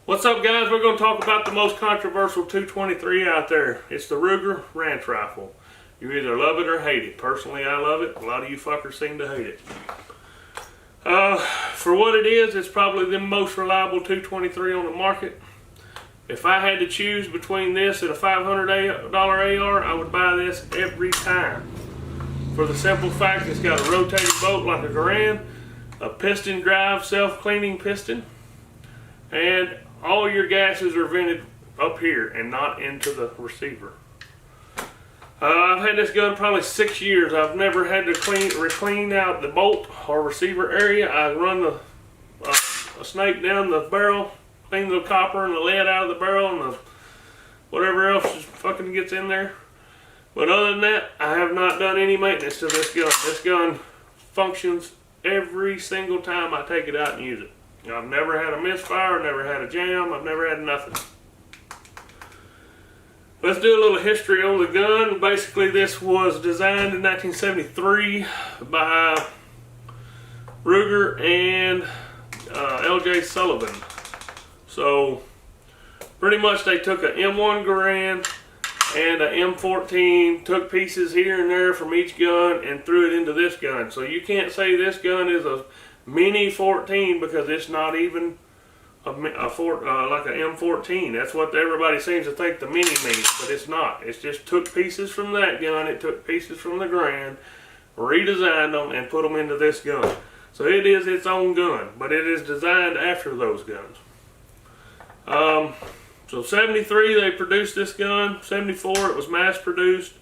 What's up, guys? We're going to talk about the most controversial 223 out there. It's the Ruger Ranch Rifle. You either love it or hate it. Personally, I love it. A lot of you fuckers seem to hate it. For what it is, it's probably the most reliable 223 on the market. If I had to choose between this and a $500 AR, I would buy this every time. For the simple fact it's got a rotating bolt like a Garand, a piston drive self-cleaning piston, and all your gases are vented up here and not into the receiver. I've had this gun probably 6 years. I've never had to clean out the bolt or receiver area. I run a snake down the barrel, clean the copper and the lead out of the barrel and the whatever else just fucking gets in there. But other than that, I have not done any maintenance to this gun. This gun functions every single time I take it out and use it. I've never had a misfire, never had a jam, I've never had nothing. Let's do a little history on the gun. Basically, this was designed in 1973 by Ruger and L.J. Sullivan. So, pretty much they took an M1 Garand and an M14, took pieces here and there from each gun and threw it into this gun. So you can't say this gun is a Mini 14 because it's not even like an M14. That's what everybody seems to think the Mini means, but it's not. It's just took pieces from that gun, it took pieces from the Garand, redesigned them, and put them into this gun. So it is its own gun, but it is designed after those guns. So 73 they produced this gun, 74 it was mass produced,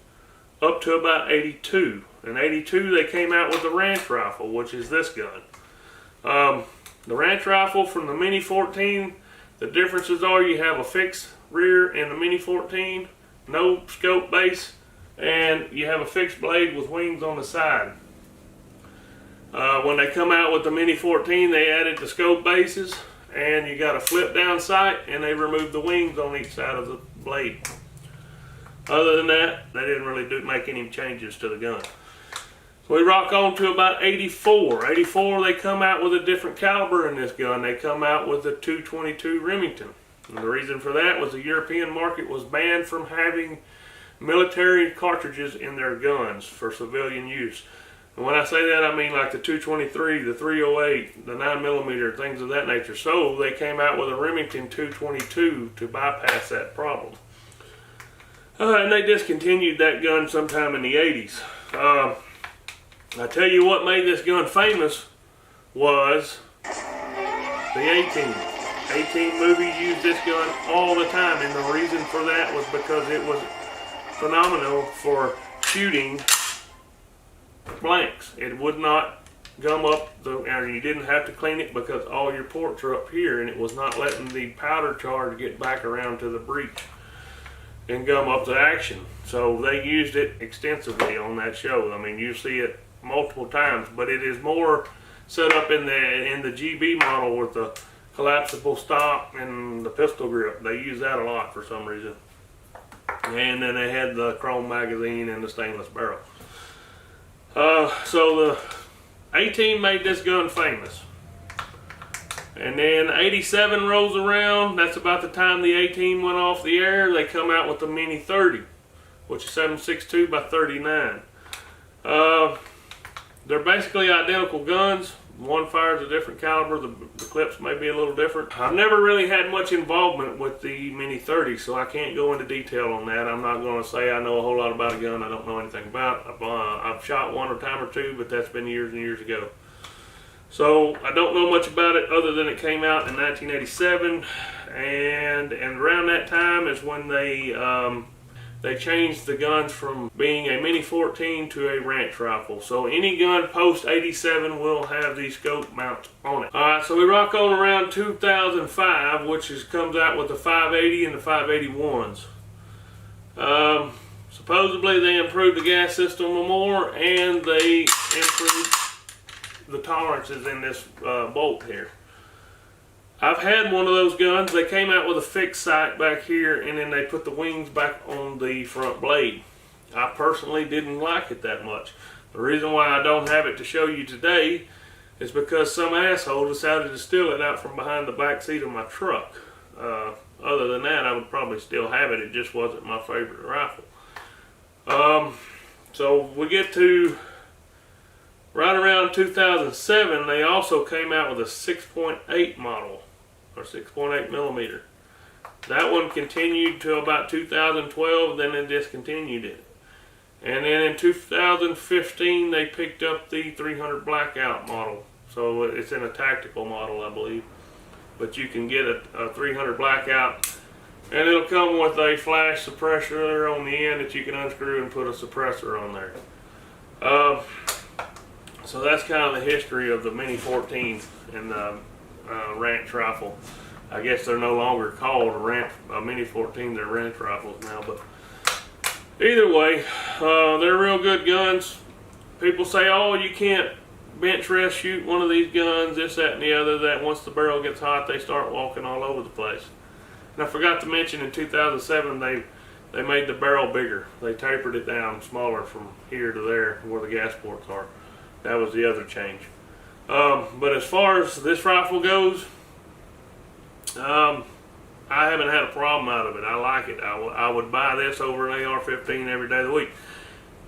up to about 82. In 82 they came out with the Ranch Rifle, which is this gun. The Ranch Rifle from the Mini 14, the differences are you have a fixed rear in the Mini 14, no scope base, and you have a fixed blade with wings on the side. When they come out with the Mini 14, they added the scope bases, and you got a flip down sight, and they removed the wings on each side of the blade. Other than that, they didn't really make any changes to the gun. So we rock on to about 84. 84, they come out with a different caliber in this gun. They come out with the 222 Remington. And the reason for that was the European market was banned from having military cartridges in their guns for civilian use. And when I say that, I mean like the 223, the 308, the 9mm, things of that nature. So they came out with a Remington 222 to bypass that problem. And they discontinued that gun sometime in the 80s. I tell you what made this gun famous was the A-Team. A-Team movies used this gun all the time, and the reason for that was because it was phenomenal for shooting blanks. It would not gum up, and you didn't have to clean it because all your ports are up here, and it was not letting the powder charge get back around to the breech and gum up the action. So they used it extensively on that show. I mean, you see it multiple times, but it is more set up in the GB model with the collapsible stock and the pistol grip. They use that a lot for some reason. And then they had the chrome magazine and the stainless barrel. So the A-Team made this gun famous. And then 87 rolls around. That's about the time the A-Team went off the air. They come out with the Mini 30, which is 7.62 by 39. They're basically identical guns. One fires a different caliber. The clips may be a little different. I've never really had much involvement with the Mini 30, so I can't go into detail on that. I'm not going to say I know a whole lot about a gun I don't know anything about. I've shot one time or two, but that's been years and years ago. So I don't know much about it other than it came out in 1987, and around that time is when they changed the guns from being a Mini 14 to a Ranch Rifle. So any gun post 87 will have these scope mounts on it. Alright, so we rock on around 2005, which comes out with the 580 and the 581s. Supposedly they improved the gas system more, and they improved the tolerances in this bolt here. I've had one of those guns. They came out with a fixed sight back here, and then they put the wings back on the front blade. I personally didn't like it that much. The reason why I don't have it to show you today is because some asshole decided to steal it out from behind the back seat of my truck. Other than that, I would probably still have it. It just wasn't my favorite rifle. So we get to right around 2007, they also came out with a 6.8 model, or 6.8 millimeter. That one continued to about 2012, then they discontinued it. And then in 2015, they picked up the 300 Blackout model. So it's in a tactical model, I believe. But you can get a 300 Blackout, and it'll come with a flash suppressor on the end that you can unscrew and put a suppressor on there. So that's kind of the history of the Mini 14 and the ranch rifle. I guess they're no longer called a Mini 14, they're ranch rifles now. But either way, they're real good guns. People say, oh, you can't bench rest shoot one of these guns, this, that, and the other, that once the barrel gets hot, they start walking all over the place. And I forgot to mention, in 2007, they made the barrel bigger. They tapered it down smaller from here to there where the gas ports are. That was the other change. But as far as this rifle goes, I haven't had a problem out of it. I like it. I would buy this over an AR-15 every day of the week.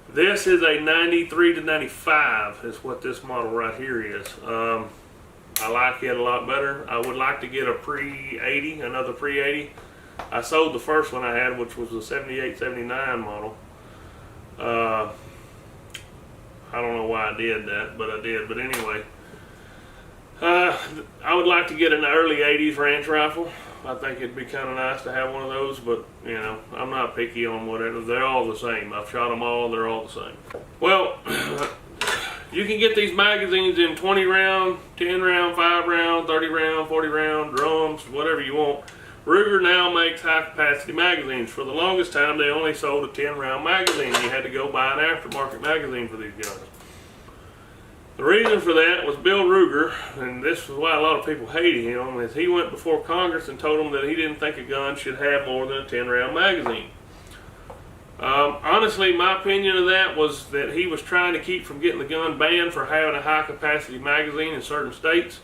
This is a 93 to 95 is what this model right here is. I like it a lot better. I would like to get a pre-80, another pre-80. I sold the first one I had, which was a 78, 79 model. I don't know why I did that, but I did. But anyway, I would like to get an early 80s ranch rifle. I think it'd be kind of nice to have one of those, but you know, I'm not picky on whatever. They're all the same. I've shot them all, they're all the same. Well, you can get these magazines in 20 round, 10 round, 5 round, 30 round, 40 round, drums, whatever you want. Ruger now makes high capacity magazines. For the longest time, they only sold a 10 round magazine. You had to go buy an aftermarket magazine for these guns. The reason for that was Bill Ruger, and this is why a lot of people hated him, is he went before Congress and told them that he didn't think a gun should have more than a 10 round magazine. Honestly, my opinion of that was that he was trying to keep from getting the gun banned for having a high capacity magazine in certain states.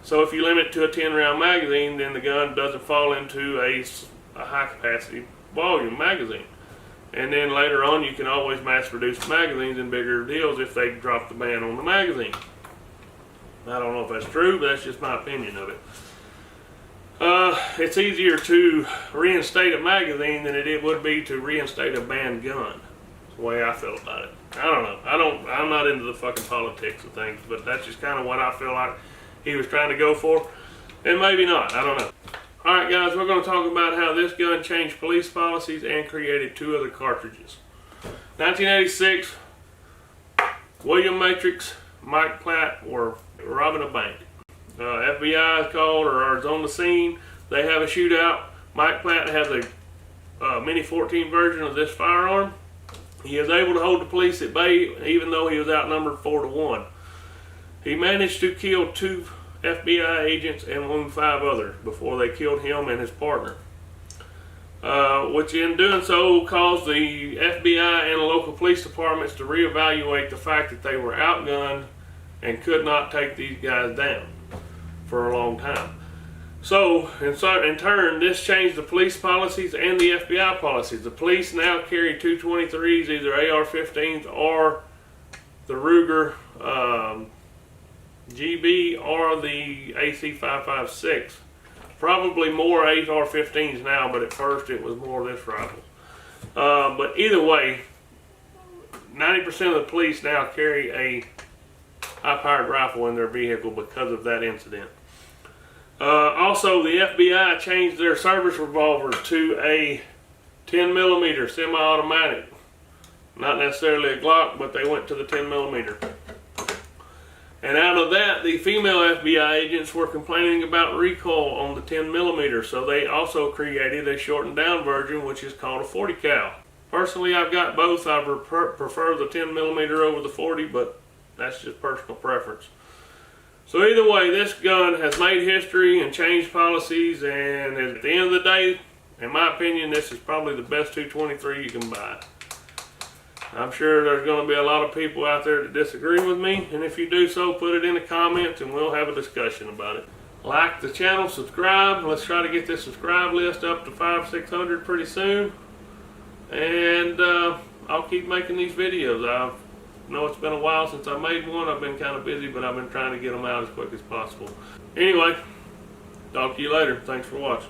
So if you limit it to a 10 round magazine, then the gun doesn't fall into a high capacity volume magazine. And then later on, you can always mass produce magazines in bigger deals if they drop the ban on the magazine. I don't know if that's true, but that's just my opinion of it. It's easier to reinstate a magazine than it would be to reinstate a banned gun. That's the way I feel about it. I don't know. I'm not into the fucking politics of things, but that's just kind of what I feel like he was trying to go for. And maybe not. I don't know. Alright guys, we're going to talk about how this gun changed police policies and created 2 other cartridges. 1986, William Matrix, Mike Platt were robbing a bank. FBI is called or is on the scene. They have a shootout. Mike Platt has a Mini 14 version of this firearm. He is able to hold the police at bay even though he was outnumbered 4-1. He managed to kill 2 FBI agents and wound 5 others before they killed him and his partner. Which in doing so caused the FBI and the local police departments to reevaluate the fact that they were outgunned and could not take these guys down for a long time. So in turn, this changed the police policies and the FBI policies. The police now carry 223s, either AR-15s or the Ruger GB or the AC-556. Probably more AR-15s now, but at first it was more this rifle. But either way, 90% of the police now carry a high-powered rifle in their vehicle because of that incident. Also, the FBI changed their service revolver to a 10mm semi-automatic. Not necessarily a Glock, but they went to the 10mm. And out of that, the female FBI agents were complaining about recoil on the 10mm, so they also created a shortened down version, which is called a 40 cal. Personally, I've got both. I prefer the 10mm over the 40, but that's just personal preference. So either way, this gun has made history and changed policies, and at the end of the day, in my opinion, this is probably the best 223 you can buy. I'm sure there's going to be a lot of people out there that disagree with me, and if you do so, put it in the comments and we'll have a discussion about it. Like the channel, subscribe. Let's try to get this subscribe list up to 500-600 pretty soon. And I'll keep making these videos. I know it's been a while since I made one. I've been kind of busy, but I've been trying to get them out as quick as possible. Anyway, talk to you later. Thanks for watching.